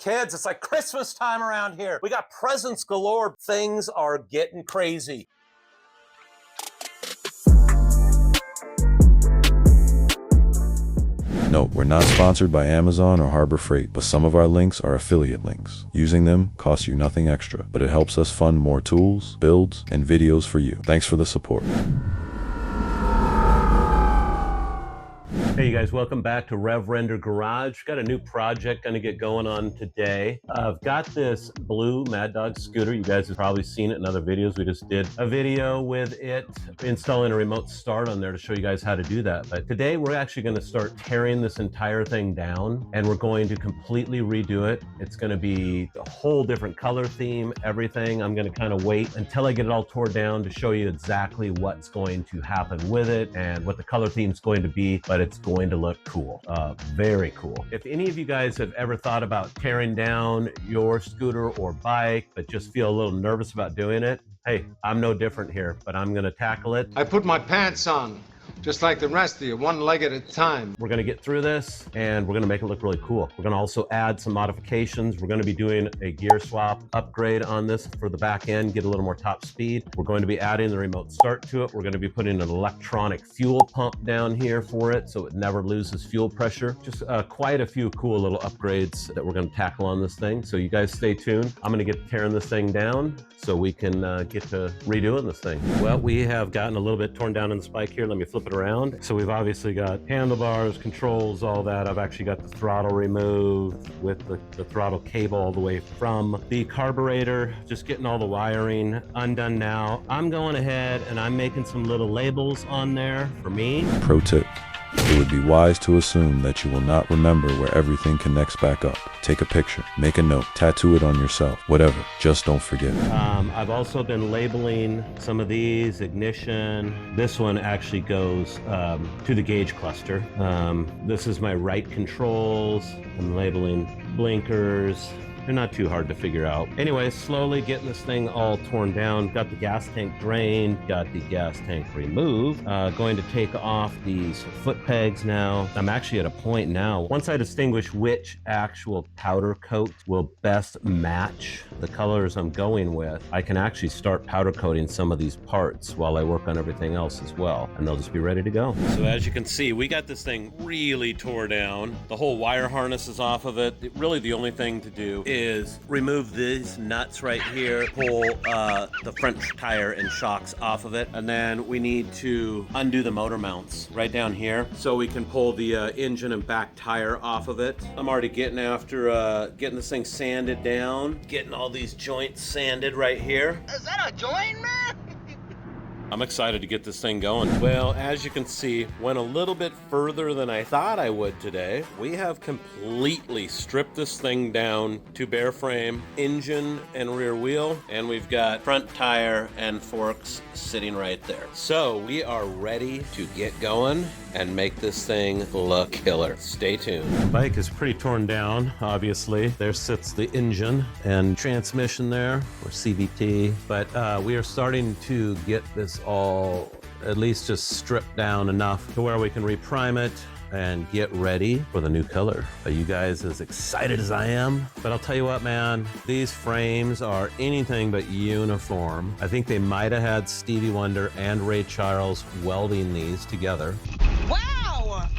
kids, it's like Christmas time around here. We got presents galore. Things are getting crazy. Note, we're not sponsored by Amazon or Harbor Freight, but some of our links are affiliate links. Using them costs you nothing extra, but it helps us fund more tools, builds, and videos for you. Thanks for the support. Hey you guys, welcome back to RevRender Garage. Got a new project gonna get going on today. I've got this blue Maddog scooter. You guys have probably seen it in other videos. We just did a video with it, installing a remote start on there to show you guys how to do that. But today we're actually gonna start tearing this entire thing down and we're going to completely redo it. It's gonna be a whole different color theme, everything. I'm gonna kind of wait until I get it all tore down to show you exactly what's going to happen with it and what the color theme is going to be, but it's going to look cool, very cool. If any of you guys have ever thought about tearing down your scooter or bike, but just feel a little nervous about doing it, hey, I'm no different here, but I'm gonna tackle it. I put my pants on, just like the rest of you, one leg at a time. We're gonna get through this and we're gonna make it look really cool. We're gonna also add some modifications. We're gonna be doing a gear swap upgrade on this for the back end, get a little more top speed. We're going to be adding the remote start to it. We're gonna be putting an electronic fuel pump down here for it so it never loses fuel pressure. Just quite a few cool little upgrades that we're gonna tackle on this thing. So you guys stay tuned. I'm gonna get tearing this thing down so we can get to redoing this thing. Well, we have gotten a little bit torn down in the spike here. Let me flip it around. So we've obviously got handlebars, controls, all that. I've actually got the throttle removed with the throttle cable all the way from the carburetor, just getting all the wiring undone now. I'm going ahead and I'm making some little labels on there for me. Pro tip. It would be wise to assume that you will not remember where everything connects back up. Take a picture, make a note, tattoo it on yourself, whatever, just don't forget. I've also been labeling some of these, ignition. This one actually goes to the gauge cluster. This is my right controls. I'm labeling blinkers. They're not too hard to figure out. Anyway, slowly getting this thing all torn down. Got the gas tank drained, got the gas tank removed. Going to take off these foot pegs now. I'm actually at a point now, once I distinguish which actual powder coat will best match the colors I'm going with, I can actually start powder coating some of these parts while I work on everything else as well, and they'll just be ready to go. So as you can see, we got this thing really tore down. The whole wire harness is off of it. Really the only thing to do is remove these nuts right here, pull the front tire and shocks off of it, and then we need to undo the motor mounts right down here so we can pull the engine and back tire off of it. I'm already getting after getting this thing sanded down, getting all these joints sanded right here. Is that a joint, man? I'm excited to get this thing going. Well, as you can see, went a little bit further than I thought I would today. We have completely stripped this thing down to bare frame, engine and rear wheel, and we've got front tire and forks sitting right there. So we are ready to get going and make this thing look killer. Stay tuned. The bike is pretty torn down, obviously. There sits the engine and transmission there, or CVT, but we are starting to get this all at least just stripped down enough to where we can reprime it and get ready for the new color. Are you guys as excited as I am? But I'll tell you what, man, these frames are anything but uniform. I think they might have had Stevie Wonder and Ray Charles welding these together. Wow!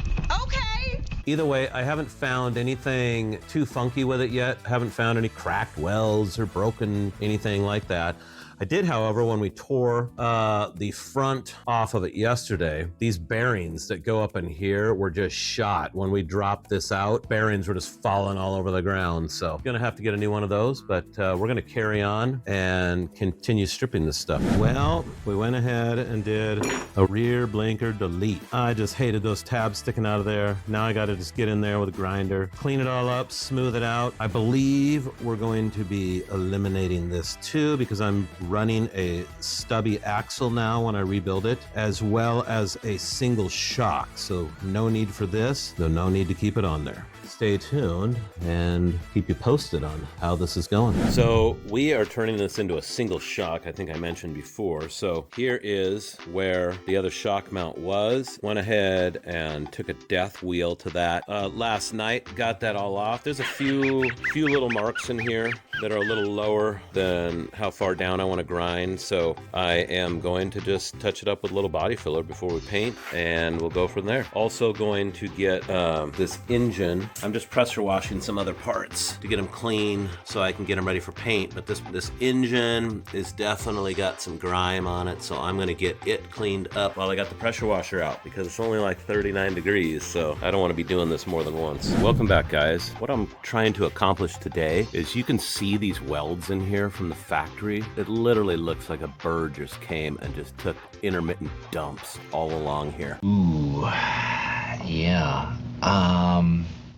Okay! Either way, I haven't found anything too funky with it yet. I haven't found any cracked welds or broken anything like that. I did, however, when we tore the front off of it yesterday, these bearings that go up in here were just shot. When we dropped this out, bearings were just falling all over the ground. So gonna have to get a new one of those, but we're gonna carry on and continue stripping this stuff. Well, we went ahead and did a rear blinker delete. I just hated those tabs sticking out of there. Now I gotta just get in there with a grinder, clean it all up, smooth it out. I believe we're going to be eliminating this too because I'm running a stubby axle now when I rebuild it, as well as a single shock. So no need for this, though no need to keep it on there. Stay tuned and keep you posted on how this is going. So we are turning this into a single shock, I think I mentioned before. So here is where the other shock mount was. Went ahead and took a death wheel to that last night, got that all off. There's a few little marks in here that are a little lower than how far down I want to grind. So I am going to just touch it up with a little body filler before we paint, and we'll go from there. Also going to get this engine. I'm just pressure washing some other parts to get them clean so I can get them ready for paint. But this engine is definitely got some grime on it, so I'm gonna get it cleaned up while I got the pressure washer out, because it's only like 39 degrees, so I don't want to be doing this more than once. Welcome back, guys. What I'm trying to accomplish today is you can see these welds in here from the factory. It literally looks like a bird just came and just took intermittent dumps all along here. Ooh, yeah.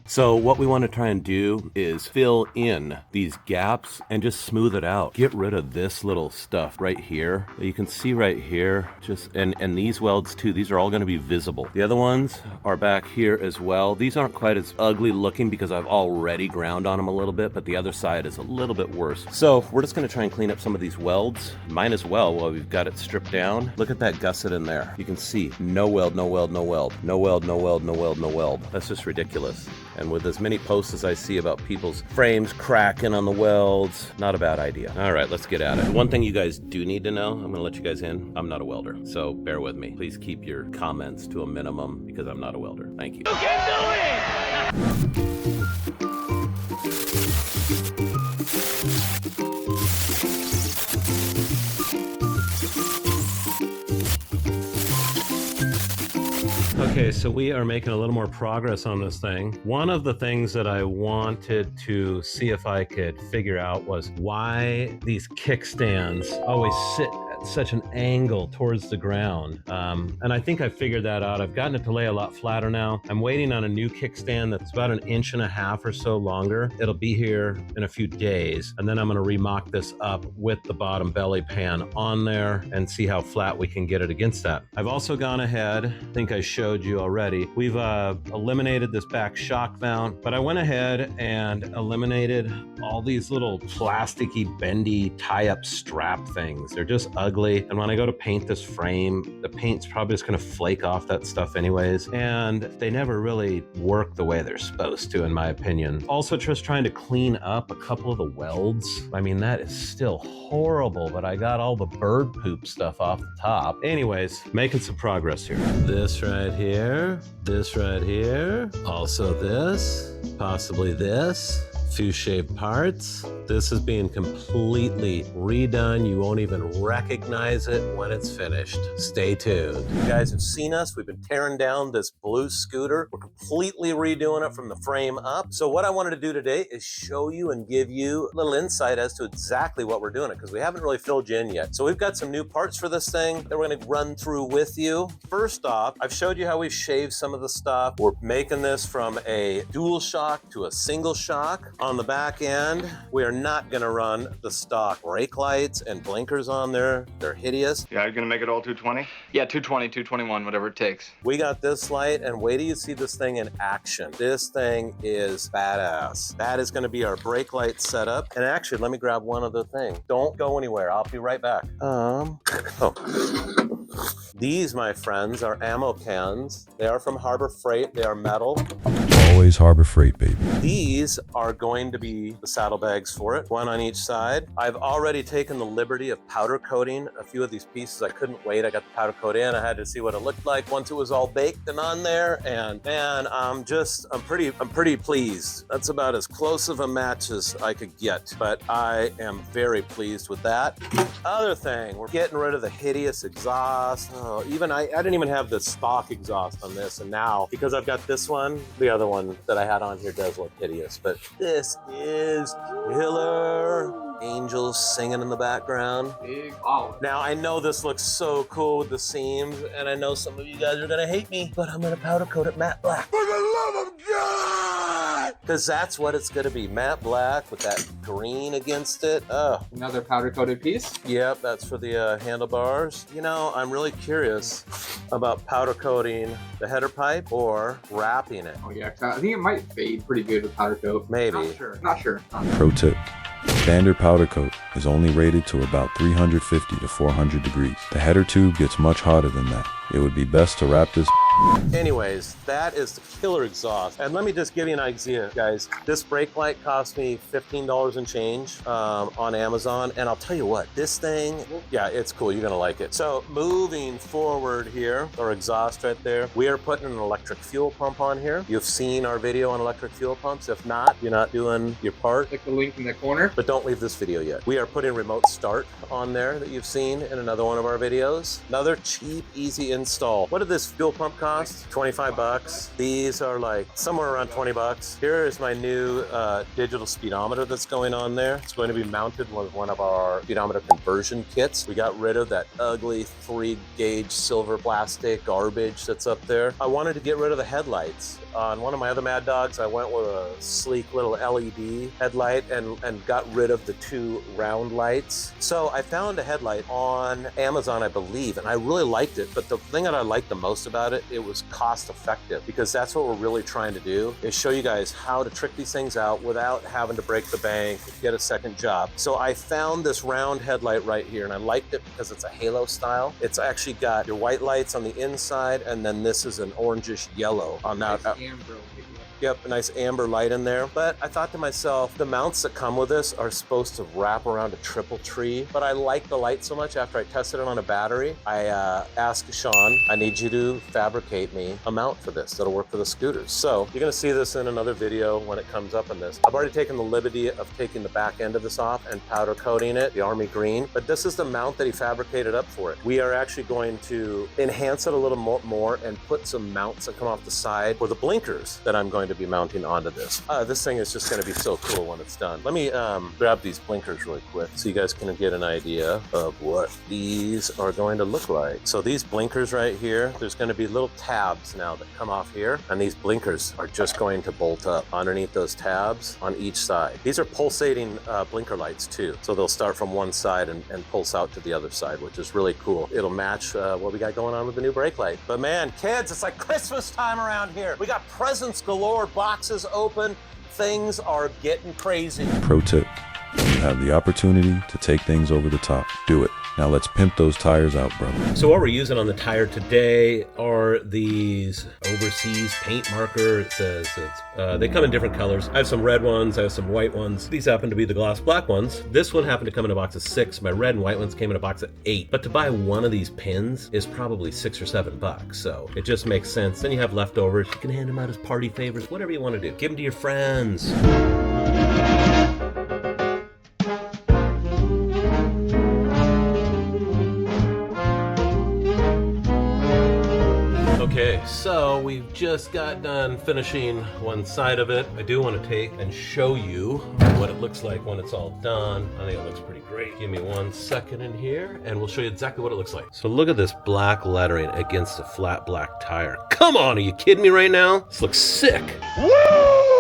So what we want to try and do is fill in these gaps and just smooth it out. Get rid of this little stuff right here. You can see right here, and these welds too, these are all going to be visible. The other ones are back here as well. These aren't quite as ugly looking because I've already ground on them a little bit, but the other side is a little bit worse. So we're just going to try and clean up some of these welds. Mine as well while we've got it stripped down. Look at that gusset in there. You can see no weld, no weld, no weld. No weld, no weld, no weld, no weld. That's just ridiculous. And with as many posts as I see about people's frames cracking on the welds, not a bad idea. All right, let's get at it. One thing you guys do need to know, I'm gonna let you guys in, I'm not a welder, so bear with me. Please keep your comments to a minimum because I'm not a welder. Thank you. You can do it! Okay, so we are making a little more progress on this thing. One of the things that I wanted to see if I could figure out was why these kickstands always sit at such an angle towards the ground. And I think I figured that out. I've gotten it to lay a lot flatter now. I'm waiting on a new kickstand that's about 1.5 inches or so longer. It'll be here in a few days. And then I'm gonna remock this up with the bottom belly pan on there and see how flat we can get it against that. I've also gone ahead, I think I showed you already, we've eliminated this back shock mount, but I went ahead and eliminated all these little plasticky, bendy tie-up strap things. They're just ugly. And when I go to paint this frame, the paint's probably just gonna flake off that stuff anyways. And they never really work the way they're supposed to, in my opinion. Also, just trying to clean up a couple of the welds. I mean, that is still horrible, but I got all the bird poop stuff off the top. Anyways, making some progress here. This right here, this right here, also this, possibly this. Few shaved parts. This is being completely redone. You won't even recognize it when it's finished. Stay tuned. You guys have seen us. We've been tearing down this blue scooter. We're completely redoing it from the frame up. So what I wanted to do today is show you and give you a little insight as to exactly what we're doing, because we haven't really filled you in yet. So we've got some new parts for this thing that we're gonna run through with you. First off, I've showed you how we've shaved some of the stuff. We're making this from a dual shock to a single shock. On the back end, we are not gonna run the stock brake lights and blinkers on there. They're hideous. Yeah, you're gonna make it all 220? Yeah, 220, 221, whatever it takes. We got this light, and wait till you see this thing in action. This thing is badass. That is gonna be our brake light setup. And actually, let me grab one other thing. Don't go anywhere, I'll be right back. These, my friends, are ammo cans. They are from Harbor Freight. They are metal. Always Harbor Freight, baby. These are going to be the saddlebags for it, one on each side. I've already taken the liberty of powder coating a few of these pieces. I couldn't wait. I got the powder coat in. I had to see what it looked like once it was all baked and on there. And man, I'm pretty pleased. That's about as close of a match as I could get, but I am very pleased with that. Other thing, we're getting rid of the hideous exhaust. Oh, even I didn't even have the stock exhaust on this, and now because I've got this one, the other one that I had on here does look hideous, but this is killer. Angels singing in the background. Big olive. Now I know this looks so cool with the seams, and I know some of you guys are gonna hate me, but I'm gonna powder coat it matte black. For the love of God! because that's what it's going to be. Matte black with that green against it. Oh, Another powder coated piece. yep, that's for the handlebars. You know, I'm really curious about powder coating the header pipe or wrapping it. Oh yeah, I think it might fade pretty good with powder coat. Maybe. Not sure. Not sure. Pro tip. Standard powder coat is only rated to about 350 to 400 degrees. The header tube gets much hotter than that. It would be best to wrap this. Anyways, that is the killer exhaust. And let me just give you an idea, guys. This brake light cost me $15 and change on Amazon. And I'll tell you what, this thing, yeah, it's cool. You're gonna like it. So moving forward here, our exhaust right there, we are putting an electric fuel pump on here. You've seen our video on electric fuel pumps. If not, you're not doing your part. Click the link in the corner. But don't leave this video yet. We are putting remote start on there that you've seen in another one of our videos. Another cheap, easy install. What did this fuel pump cost? 25 bucks. These are like somewhere around 20 bucks. Here is my new digital speedometer that's going on there. It's going to be mounted with one of our speedometer conversion kits. We got rid of that ugly 3-gauge silver plastic garbage that's up there. I wanted to get rid of the headlights. On one of my other Mad Dogs, I went with a sleek little LED headlight and got rid of the 2 round lights. So I found a headlight on Amazon, I believe, and I really liked it. But the thing that I liked the most about it, it was cost effective, because that's what we're really trying to do, is show you guys how to trick these things out without having to break the bank, get a second job. So I found this round headlight right here, and I liked it because it's a halo style. It's actually got your white lights on the inside, and then this is an orangish yellow on that. Nice amber. Yep, a nice amber light in there. But I thought to myself, the mounts that come with this are supposed to wrap around a triple tree. But I like the light so much, after I tested it on a battery, I asked Sean, I need you to fabricate me a mount for this that'll work for the scooters. So you're gonna see this in another video when it comes up in this. I've already taken the liberty of taking the back end of this off and powder coating it, the army green. But this is the mount that he fabricated up for it. We are actually going to enhance it a little more and put some mounts that come off the side for the blinkers that I'm going to be mounting onto this. This thing is just going to be so cool when it's done. Let me grab these blinkers really quick so you guys can get an idea of what these are going to look like. So these blinkers right here, there's going to be little tabs now that come off here, and these blinkers are just going to bolt up underneath those tabs on each side. These are pulsating blinker lights too, so they'll start from one side and pulse out to the other side, which is really cool. It'll match what we got going on with the new brake light. But man, kids, it's like Christmas time around here. We got presents galore, boxes open, things are getting crazy. Pro tip. You have the opportunity to take things over the top. Do it. Now let's pimp those tires out, brother. So what we're using on the tire today are these overseas paint marker. It says they come in different colors. I have some red ones, I have some white ones. These happen to be the gloss black ones. This one happened to come in a box of 6. My red and white ones came in a box of 8. But to buy one of these pins is probably $6 or $7. So it just makes sense. Then you have leftovers. You can hand them out as party favors, whatever you want to do. Give them to your friends. Okay, so we've just got done finishing one side of it. I do want to take and show you what it looks like when it's all done. I think it looks pretty great. Give me 1 second in here and we'll show you exactly what it looks like. So look at this black lettering against a flat black tire. Come on, are you kidding me right now? This looks sick. Woo!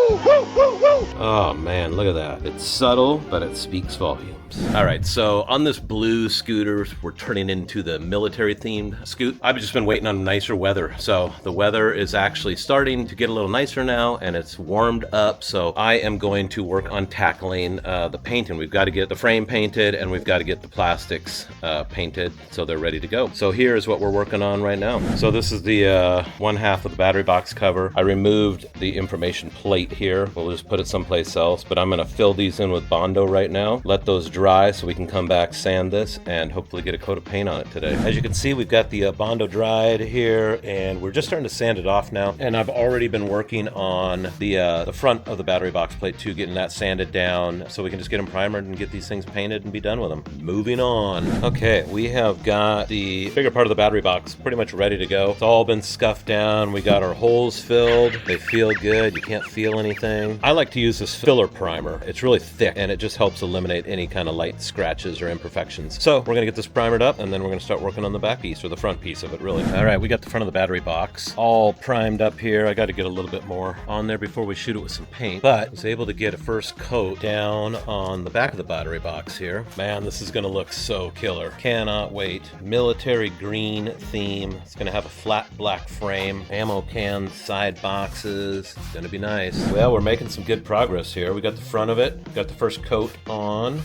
Woo, woo, woo! Oh man, look at that. It's subtle, but it speaks volumes. All right, so on this blue scooter, we're turning into the military themed scoot. I've just been waiting on nicer weather. So the weather is actually starting to get a little nicer now and it's warmed up. So I am going to work on tackling the painting. We've got to get the frame painted and we've got to get the plastics painted so they're ready to go. So here's what we're working on right now. So this is the one half of the battery box cover. I removed the information plate here. We'll just put it someplace else, but I'm gonna fill these in with Bondo right now. Let those dry so we can come back, sand this, and hopefully get a coat of paint on it today. As you can see, we've got the Bondo dried here, and we're just starting to sand it off now. And I've already been working on the front of the battery box plate too, getting that sanded down so we can just get them primered and get these things painted and be done with them. Moving on. Okay, we have got the bigger part of the battery box pretty much ready to go. It's all been scuffed down. We got our holes filled. They feel good. You can't feel anything. I like to use this filler primer. It's really thick and it just helps eliminate any kind of of light scratches or imperfections. So we're gonna get this primered up, and then we're gonna start working on the back piece, or the front piece of it, really. All right, we got the front of the battery box all primed up here. I got to get a little bit more on there before we shoot it with some paint, but I was able to get a first coat down on the back of the battery box here. Man, this is gonna look so killer. Cannot wait. Military green theme. It's gonna have a flat black frame, ammo can side boxes. It's gonna be nice. Well, we're making some good progress here. We got the front of it, got the first coat on.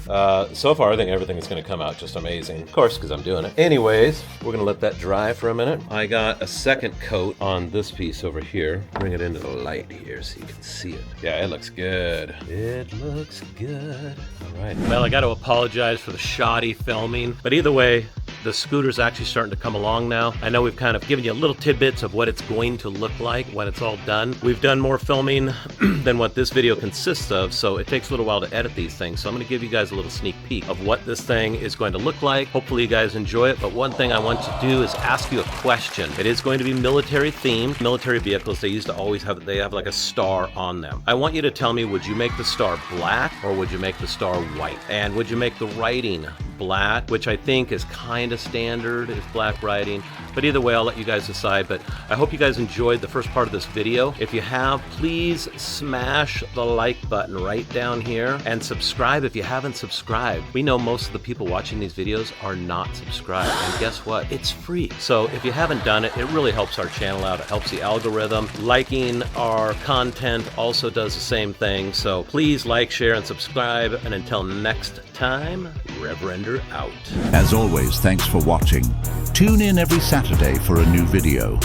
So far, I think everything is gonna come out just amazing. Of course, because I'm doing it. Anyways, we're gonna let that dry for a minute. I got a second coat on this piece over here. Bring it into the light here so you can see it. Yeah, it looks good. It looks good. All right. Well, I got to apologize for the shoddy filming, but either way, the scooter's actually starting to come along now. I know we've kind of given you little tidbits of what it's going to look like when it's all done. We've done more filming than what this video consists of, so it takes a little while to edit these things. So I'm going to give you guys a little sneak peek of what this thing is going to look like. Hopefully you guys enjoy it, but one thing I want to do is ask you a question. It is going to be military themed. Military vehicles, they used to always have, they have like a star on them. I want you to tell me, would you make the star black or would you make the star white? And would you make the writing black, which I think is kind of standard, is black writing, but either way I'll let you guys decide. But I hope you guys enjoyed the first part of this video. If you have, please smash the like button right down here and subscribe if you haven't subscribed. We know most of the people watching these videos are not subscribed, and guess what, it's free. So if you haven't done it, it really helps our channel out. It helps the algorithm. Liking our content also does the same thing, so please like, share, and subscribe. And until next time, RevRender out. As always, thanks for watching. Tune in every Saturday for a new video.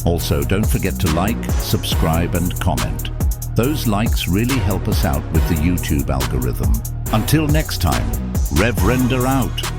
Also, don't forget to like, subscribe, and comment. Those likes really help us out with the YouTube algorithm. Until next time, RevRender out.